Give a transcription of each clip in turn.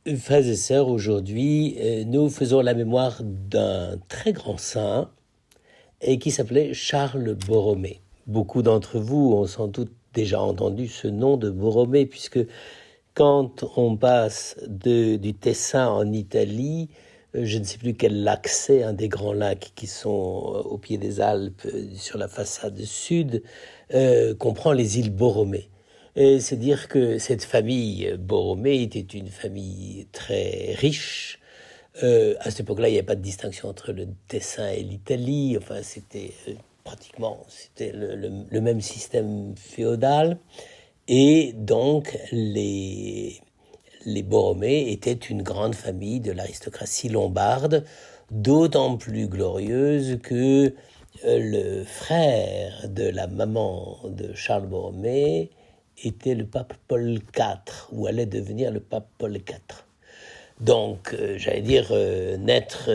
Frères et sœurs, aujourd'hui, nous faisons la mémoire d'un très grand saint et qui s'appelait Charles Borromée. Beaucoup d'entre vous ont sans doute déjà entendu ce nom de Borromée, puisque quand on passe du Tessin en Italie, je ne sais plus quel lac c'est, un des grands lacs qui sont au pied des Alpes, sur la façade sud, comprend les îles Borromée. Et c'est dire que cette famille Borromée était une famille très riche. À cette époque-là, il n'y avait pas de distinction entre le Tessin et l'Italie. Enfin, c'était pratiquement c'était le même système féodal. Et donc, les Borromée étaient une grande famille de l'aristocratie lombarde, d'autant plus glorieuse que le frère de la maman de Charles Borromée était le pape Paul IV, ou allait devenir le pape Paul IV. Donc, j'allais dire, naître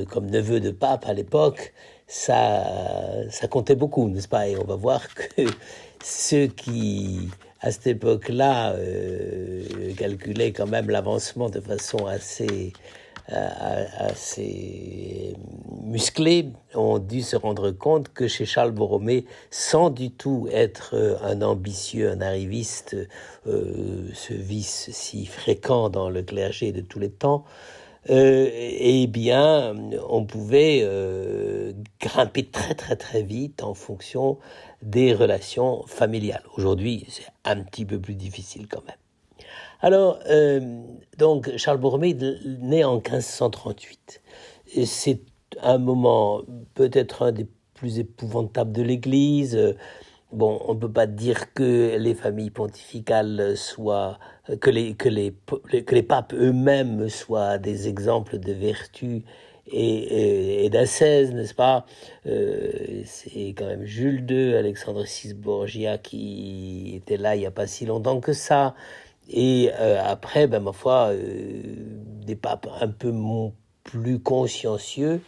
comme neveu de pape à l'époque, ça comptait beaucoup, n'est-ce pas? Et on va voir que ceux qui, à cette époque-là, calculaient quand même l'avancement de façon assez musclés, ont dû se rendre compte que chez Charles Borromée, sans du tout être un ambitieux, un arriviste, ce vice si fréquent dans le clergé de tous les temps, eh bien, on pouvait grimper très très très vite en fonction des relations familiales. Aujourd'hui, c'est un petit peu plus difficile quand même. Alors, donc, Charles Borromée né en 1538. Et c'est un moment peut-être un des plus épouvantables de l'Église. Bon, on ne peut pas dire que les familles pontificales soient, que les papes eux-mêmes soient des exemples de vertu et d'ascèse, n'est-ce pas? C'est quand même Jules II, Alexandre VI Borgia qui était là il n'y a pas si longtemps que ça. Et après, ben, ma foi, des papes un peu plus consciencieux.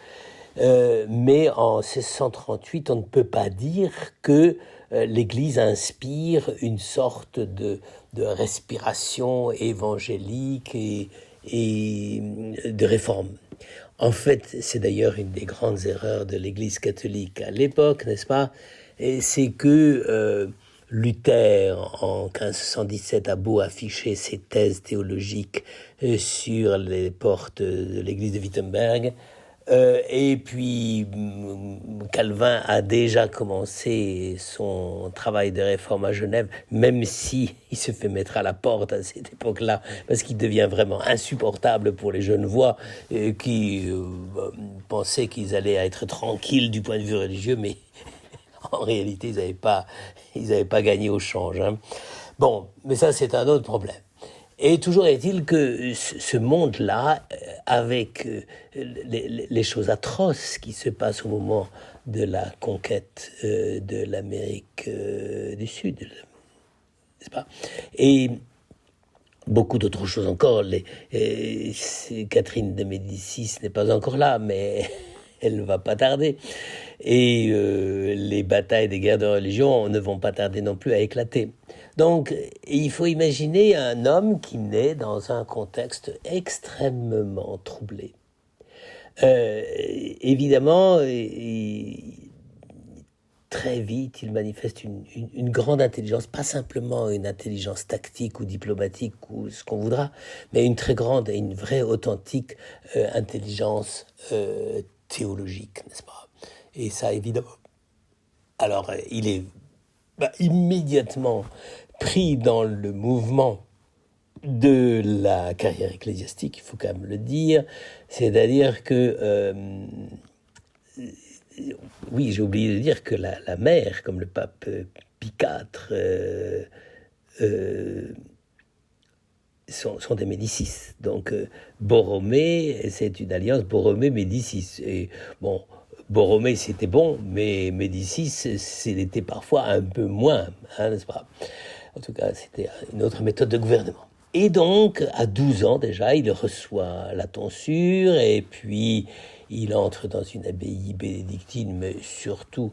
Mais en 1638, on ne peut pas dire que l'Église inspire une sorte de respiration évangélique et de réforme. En fait, c'est d'ailleurs une des grandes erreurs de l'Église catholique à l'époque, n'est-ce pas? Et c'est que Luther, en 1517, a beau afficher ses thèses théologiques sur les portes de l'église de Wittenberg, et puis Calvin a déjà commencé son travail de réforme à Genève, même si il se fait mettre à la porte à cette époque-là, parce qu'il devient vraiment insupportable pour les Genevois qui pensaient qu'ils allaient être tranquilles du point de vue religieux, mais en réalité, ils n'avaient pas gagné au change. Hein. Bon, mais ça, c'est un autre problème. Et toujours est-il que ce monde-là, avec les choses atroces qui se passent au moment de la conquête de l'Amérique du Sud, n'est-ce pas? Et beaucoup d'autres choses encore. Catherine de Médicis n'est pas encore là, mais elle ne va pas tarder. Et les batailles des guerres de religion ne vont pas tarder non plus à éclater. Donc, il faut imaginer un homme qui naît dans un contexte extrêmement troublé. Évidemment, très vite, il manifeste une grande intelligence, pas simplement une intelligence tactique ou diplomatique ou ce qu'on voudra, mais une très grande et une vraie authentique intelligence théologique, n'est-ce pas? Et ça, évidemment. Alors, il est immédiatement pris dans le mouvement de la carrière ecclésiastique, il faut quand même le dire, c'est-à-dire que oui, j'ai oublié de dire que la mère, comme le pape Pie IV, sont des Médicis. Donc Borromée, c'est une alliance Borromée-Médicis. Et bon, Borromée c'était bon, mais Médicis c'était parfois un peu moins, hein, n'est-ce pas? En tout cas, c'était une autre méthode de gouvernement. Et donc, à 12 ans déjà, il reçoit la tonsure et puis il entre dans une abbaye bénédictine, mais surtout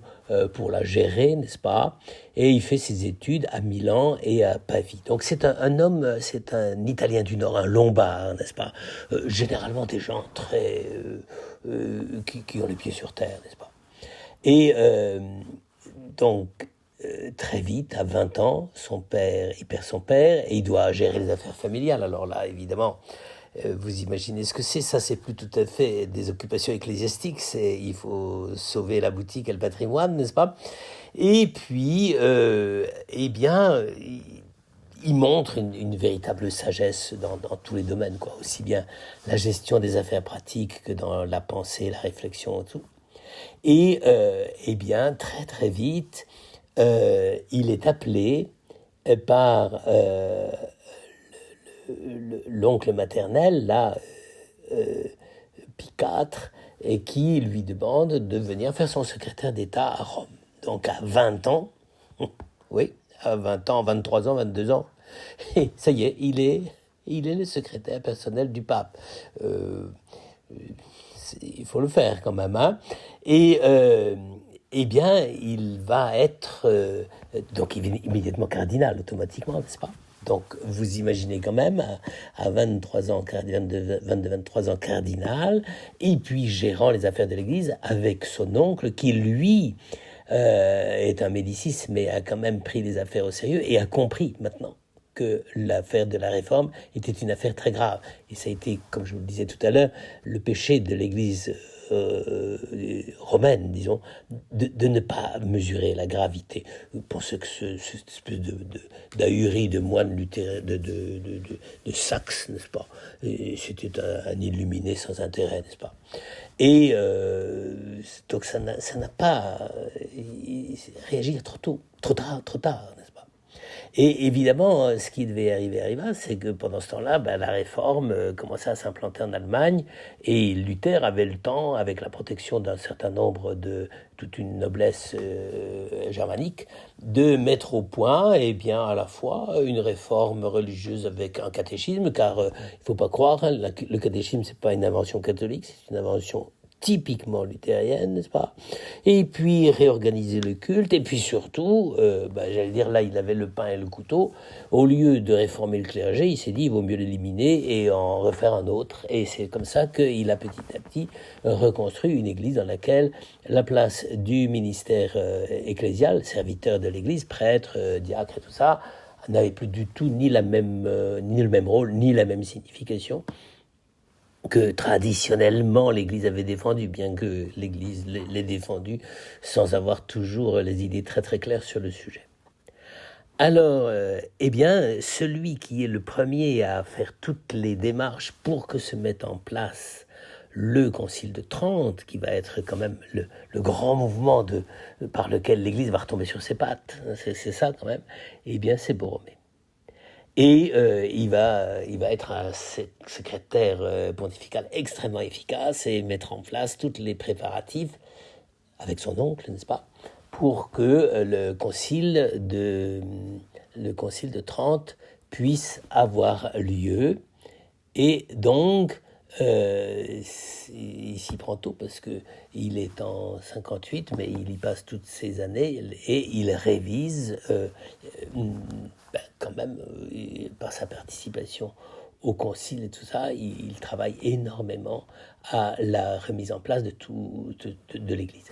pour la gérer, n'est-ce pas? Et il fait ses études à Milan et à Pavie. Donc c'est un homme, c'est un Italien du Nord, un Lombard, n'est-ce pas? Généralement des gens très qui ont les pieds sur terre, n'est-ce pas? Et donc très vite, à 20 ans, il perd son père et il doit gérer les affaires familiales. Alors là, évidemment, vous imaginez ce que c'est. Ça, c'est plus tout à fait des occupations ecclésiastiques. Il faut sauver la boutique et le patrimoine, n'est-ce pas? Et puis, eh bien, il montre une véritable sagesse dans tous les domaines, quoi. Aussi bien la gestion des affaires pratiques que dans la pensée, la réflexion et tout. Et eh bien, très très vite, il est appelé par l'oncle maternel, là, Pie IV, et qui lui demande de venir faire son secrétaire d'État à Rome. Donc à 20 ans, oui, à 20 ans, 23 ans, 22 ans, et ça y est, il est le secrétaire personnel du pape. Il faut le faire quand même, hein. Et eh bien, il va être donc il est immédiatement cardinal automatiquement, n'est-ce pas? Donc vous imaginez quand même à 23 ans, 22-23 ans cardinal, et puis gérant les affaires de l'Église avec son oncle qui lui est un Médicis, mais a quand même pris les affaires au sérieux et a compris maintenant que l'affaire de la réforme était une affaire très grave. Et ça a été, comme je vous le disais tout à l'heure, le péché de l'Église romaine, disons, de ne pas mesurer la gravité. Vous pensez que cette espèce d'ahurie de moines luthériens, de Saxe, n'est-ce pas? C'était un illuminé sans intérêt, n'est-ce pas? Et donc ça n'a pas réagi trop tôt, trop tard, n'est-ce pas? Et évidemment, ce qui devait arriva, c'est que pendant ce temps-là, la réforme commençait à s'implanter en Allemagne, et Luther avait le temps, avec la protection d'un certain nombre toute une noblesse germanique, de mettre au point, eh bien, à la fois une réforme religieuse avec un catéchisme, car il ne faut pas croire, hein, le catéchisme, c'est pas une invention catholique, c'est une invention typiquement luthérienne, n'est-ce pas? Et puis réorganiser le culte, et puis surtout, j'allais dire, là il avait le pain et le couteau, au lieu de réformer le clergé, il s'est dit il vaut mieux l'éliminer et en refaire un autre, et c'est comme ça qu'il a petit à petit reconstruit une église dans laquelle la place du ministère ecclésial, serviteur de l'église, prêtre, diacre et tout ça, n'avait plus du tout ni le même rôle, ni la même signification que traditionnellement l'Église avait défendu, bien que l'Église l'ait défendu sans avoir toujours les idées très très claires sur le sujet. Alors, eh bien, celui qui est le premier à faire toutes les démarches pour que se mette en place le Concile de Trente, qui va être quand même le grand mouvement par lequel l'Église va retomber sur ses pattes, c'est ça quand même, eh bien c'est Borromée. Et il va être un secrétaire pontifical extrêmement efficace et mettre en place tous les préparatifs, avec son oncle, n'est-ce pas, pour que le concile de Trente puisse avoir lieu. Et donc, il s'y prend tôt parce qu'il est en 58, mais il y passe toutes ces années et il révise quand même, par sa participation au concile et tout ça, il travaille énormément à la remise en place de l'Église.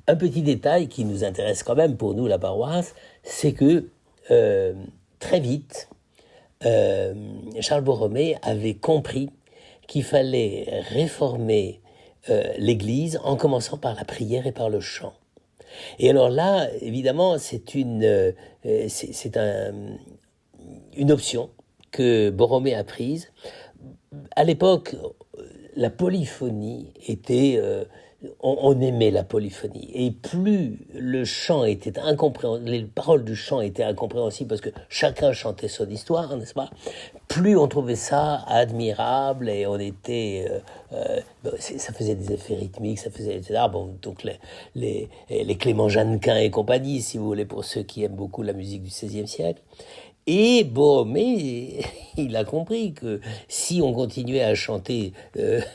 Un petit détail qui nous intéresse quand même pour nous, la paroisse, c'est que très vite, Charles Borromée avait compris qu'il fallait réformer l'Église en commençant par la prière et par le chant. Et alors là, évidemment, c'est une option que Borromée a prise. À l'époque, la polyphonie était... on aimait la polyphonie. Et plus le chant était incompréhensible, les paroles du chant étaient incompréhensibles parce que chacun chantait son histoire, n'est-ce pas? Plus on trouvait ça admirable et on était... ça faisait des effets rythmiques, ça faisait... etc. Bon, donc les Clément Jeannequin et compagnie, si vous voulez, pour ceux qui aiment beaucoup la musique du XVIe siècle. Et Borromée, il a compris que si on continuait à chanter,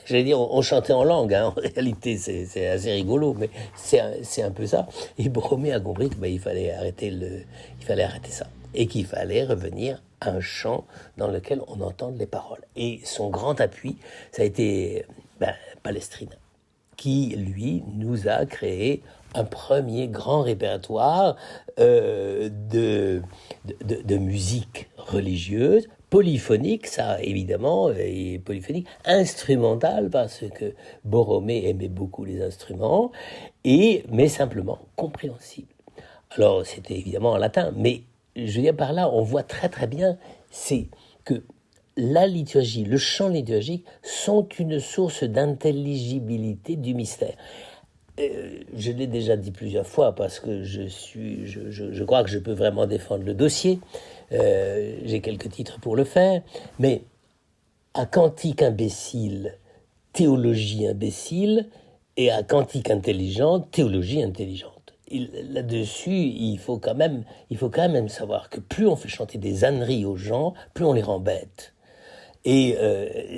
j'allais dire, on chantait en langue, hein, en réalité c'est assez rigolo, mais c'est un peu ça. Et Borromée a compris qu'il fallait arrêter ça, et qu'il fallait revenir à un chant dans lequel on entende les paroles. Et son grand appui, ça a été Palestrina, qui, nous a créé un premier grand répertoire de musique religieuse, polyphonique, ça évidemment, et polyphonique, instrumental, parce que Borromée aimait beaucoup les instruments, mais simplement compréhensible. Alors c'était évidemment en latin, mais je veux dire par là, on voit très très bien, c'est que la liturgie, le chant liturgique sont une source d'intelligibilité du mystère. Je l'ai déjà dit plusieurs fois parce que je crois que je peux vraiment défendre le dossier. J'ai quelques titres pour le faire, mais à cantique imbécile, théologie imbécile, et à cantique intelligente, théologie intelligente. Là-dessus, il faut quand même savoir que plus on fait chanter des âneries aux gens, plus on les rend bêtes. Et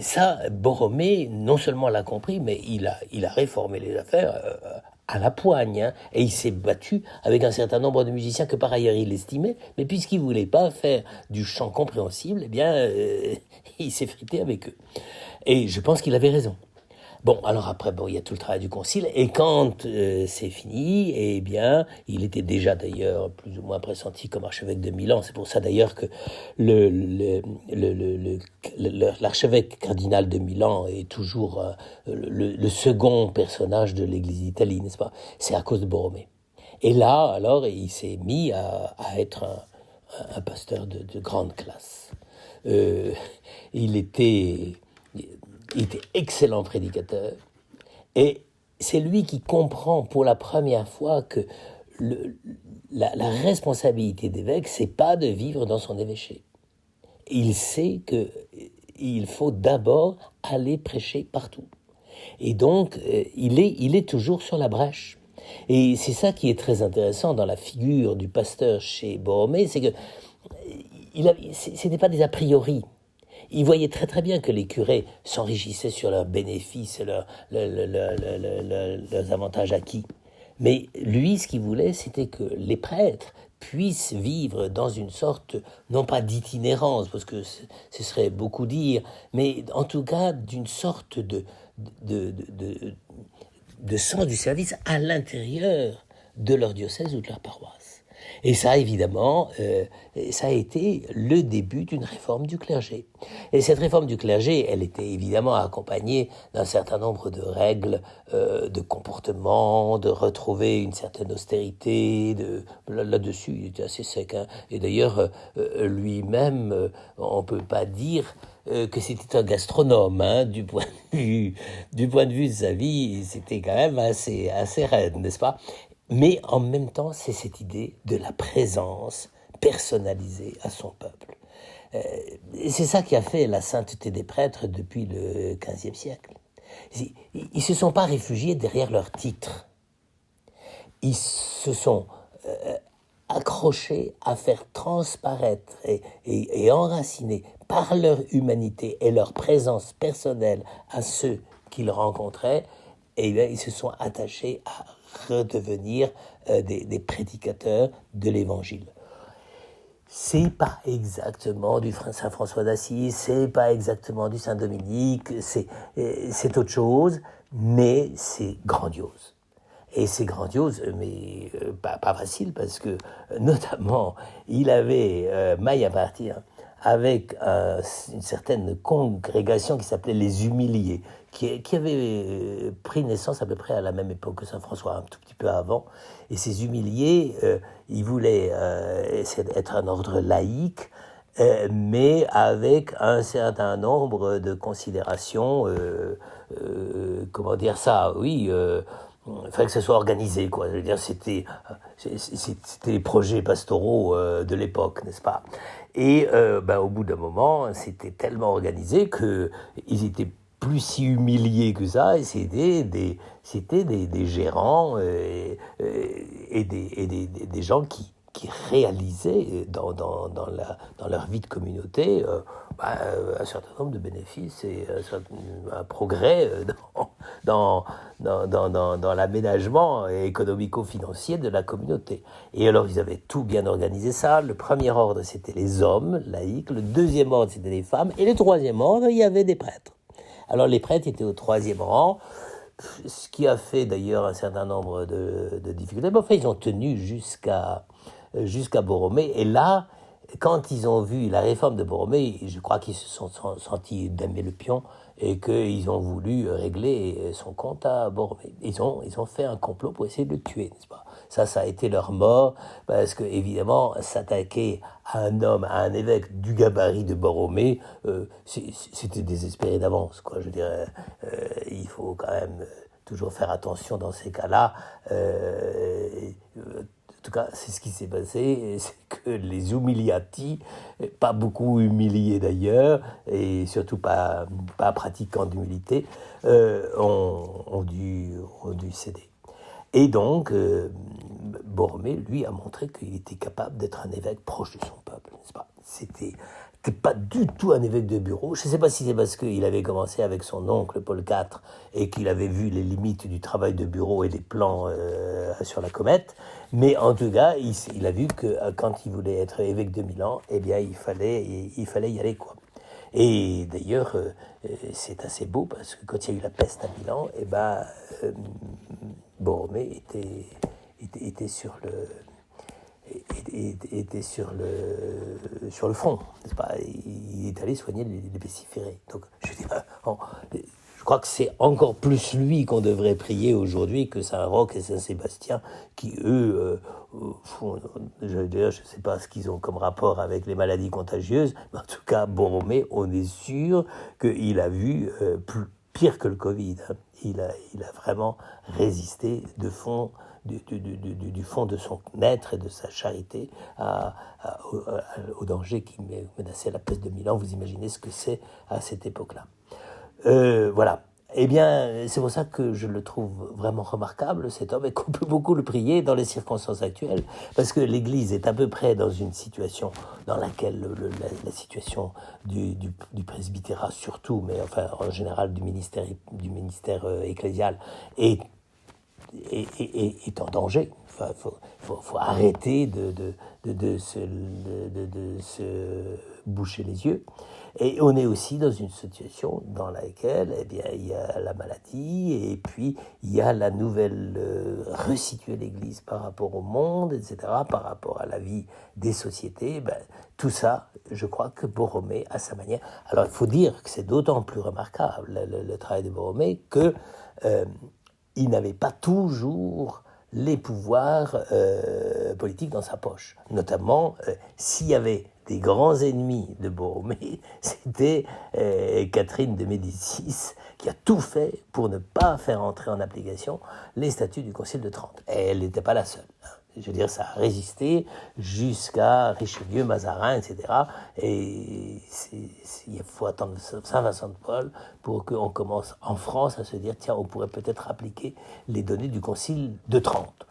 ça, Borromée, non seulement l'a compris, mais il a réformé les affaires à la poigne. Hein, et il s'est battu avec un certain nombre de musiciens que par ailleurs il estimait, mais puisqu'il ne voulait pas faire du chant compréhensible, eh bien, il s'est frité avec eux. Et je pense qu'il avait raison. Bon, alors après, il y a tout le travail du concile, et quand c'est fini, eh bien, il était déjà d'ailleurs plus ou moins pressenti comme archevêque de Milan. C'est pour ça d'ailleurs que l'archevêque cardinal de Milan est toujours le second personnage de l'Église d'Italie, n'est-ce pas? C'est à cause de Borromée. Et là, alors, il s'est mis à être un pasteur de grande classe. Il était excellent prédicateur, et c'est lui qui comprend pour la première fois que la responsabilité d'évêque, c'est pas de vivre dans son évêché. Il sait qu'il faut d'abord aller prêcher partout. Et donc, il est toujours sur la brèche. Et c'est ça qui est très intéressant dans la figure du pasteur chez Borromée, c'est que c'était pas des a priori. Il voyait très très bien que les curés s'enrichissaient sur leurs bénéfices et leurs avantages acquis. Mais lui, ce qu'il voulait, c'était que les prêtres puissent vivre dans une sorte, non pas d'itinérance, parce que ce serait beaucoup dire, mais en tout cas d'une sorte de sens du service à l'intérieur de leur diocèse ou de leur paroisse. Et ça, évidemment, ça a été le début d'une réforme du clergé. Et cette réforme du clergé, elle était évidemment accompagnée d'un certain nombre de règles de comportement, de retrouver une certaine austérité. Là-dessus, il était assez sec. Hein. Et d'ailleurs, lui-même, on ne peut pas dire que c'était un gastronome. Hein, du point de vue de sa vie, c'était quand même assez raide, n'est-ce pas ? Mais en même temps, c'est cette idée de la présence personnalisée à son peuple. C'est ça qui a fait la sainteté des prêtres depuis le XVe siècle. Ils ne se sont pas réfugiés derrière leur titre. Ils se sont accrochés à faire transparaître et enraciner par leur humanité et leur présence personnelle à ceux qu'ils rencontraient, et bien, ils se sont attachés à redevenir des prédicateurs de l'Évangile. C'est pas exactement du Saint François d'Assise, c'est pas exactement du Saint Dominique, c'est autre chose, mais c'est grandiose. Et c'est grandiose, mais pas facile, parce que notamment, il avait maille à partir avec une certaine congrégation qui s'appelait les Humiliés, qui avait pris naissance à peu près à la même époque que Saint François, un tout petit peu avant. Et ces Humiliés, ils voulaient être un ordre laïque, mais avec un certain nombre de considérations, comment dire ça, oui, il fallait que ça soit organisé, quoi. Je veux dire, c'était les projets pastoraux de l'époque, n'est-ce pas? Et au bout d'un moment, c'était tellement organisé qu'ils étaient plus si humiliés que ça, et c'était des gérants et des gens qui réalisaient dans leur vie de communauté un certain nombre de bénéfices et un progrès dans l'aménagement économico-financier de la communauté. Et alors ils avaient tout bien organisé ça. Le premier ordre, c'était les hommes laïcs, le deuxième ordre, c'était les femmes, et le troisième ordre, il y avait des prêtres. Alors les prêtres étaient au troisième rang, ce qui a fait d'ailleurs un certain nombre de difficultés. Mais enfin, ils ont tenu jusqu'à Borromée. Et là, quand ils ont vu la réforme de Borromée, je crois qu'ils se sont sentis damer le pion et qu'ils ont voulu régler son compte à Borromée. Ils ont fait un complot pour essayer de le tuer, n'est-ce pas ? Ça a été leur mort, parce que évidemment, s'attaquer à un homme, à un évêque du gabarit de Borromée, c'était désespéré d'avance, quoi. Je dirais, il faut quand même toujours faire attention dans ces cas-là. En tout cas, c'est ce qui s'est passé, c'est que les humiliati, pas beaucoup humiliés d'ailleurs, et surtout pas pratiquants d'humilité, ont dû céder. Et donc, Borromée, lui, a montré qu'il était capable d'être un évêque proche de son peuple, n'est-ce pas ? C'était pas du tout un évêque de bureau. Je ne sais pas si c'est parce qu'il avait commencé avec son oncle Paul IV et qu'il avait vu les limites du travail de bureau et les plans sur la comète, mais en tout cas, il a vu que quand il voulait être évêque de Milan, eh bien, il fallait y aller, quoi. Et d'ailleurs, c'est assez beau parce que quand il y a eu la peste à Milan, eh ben, Borromée était sur le front, n'est-ce pas ? Il est allé soigner les pestiférés. Donc, je crois que c'est encore plus lui qu'on devrait prier aujourd'hui que Saint-Roch et Saint-Sébastien, qui eux je ne sais pas ce qu'ils ont comme rapport avec les maladies contagieuses, mais en tout cas, Borromée, on est sûr qu'il a vu pire que le Covid. Hein. Il a vraiment résisté du fond de son être et de sa charité au danger qui menaçait la peste de Milan. Vous imaginez ce que c'est à cette époque-là. Voilà. Eh bien, c'est pour ça que je le trouve vraiment remarquable, cet homme, et qu'on peut beaucoup le prier dans les circonstances actuelles, parce que l'Église est à peu près dans une situation dans laquelle la situation du presbytérat surtout, mais enfin en général du ministère ecclésial est en danger. Enfin, faut arrêter de se boucher les yeux. Et on est aussi dans une situation dans laquelle il y a la maladie et puis il y a la nouvelle resituer l'Église par rapport au monde, etc., par rapport à la vie des sociétés. Tout ça, je crois que Borromée, à sa manière... Alors, il faut dire que c'est d'autant plus remarquable, le travail de Borromée, que il n'avait pas toujours les pouvoirs politiques dans sa poche. Notamment, s'il y avait des grands ennemis de Borromée, c'était Catherine de Médicis, qui a tout fait pour ne pas faire entrer en application les statuts du Concile de Trente. Et elle n'était pas la seule. Je veux dire, ça a résisté jusqu'à Richelieu, Mazarin, etc. Et il faut attendre Saint-Vincent de Paul pour qu'on commence en France à se dire, tiens, on pourrait peut-être appliquer les données du Concile de Trente.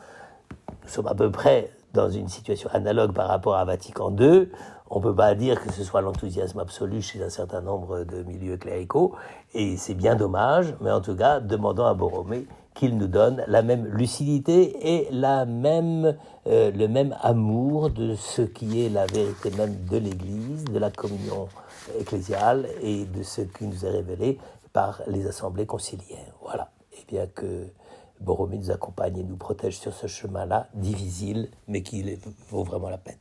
Nous sommes à peu près dans une situation analogue par rapport à Vatican II. On ne peut pas dire que ce soit l'enthousiasme absolu chez un certain nombre de milieux cléricaux, et c'est bien dommage, mais en tout cas, demandons à Borromée qu'il nous donne la même lucidité et le même amour de ce qui est la vérité même de l'Église, de la communion ecclésiale et de ce qui nous est révélé par les assemblées conciliaires. Voilà. Et bien que Borromée nous accompagne et nous protège sur ce chemin-là, difficile, mais qui vaut vraiment la peine.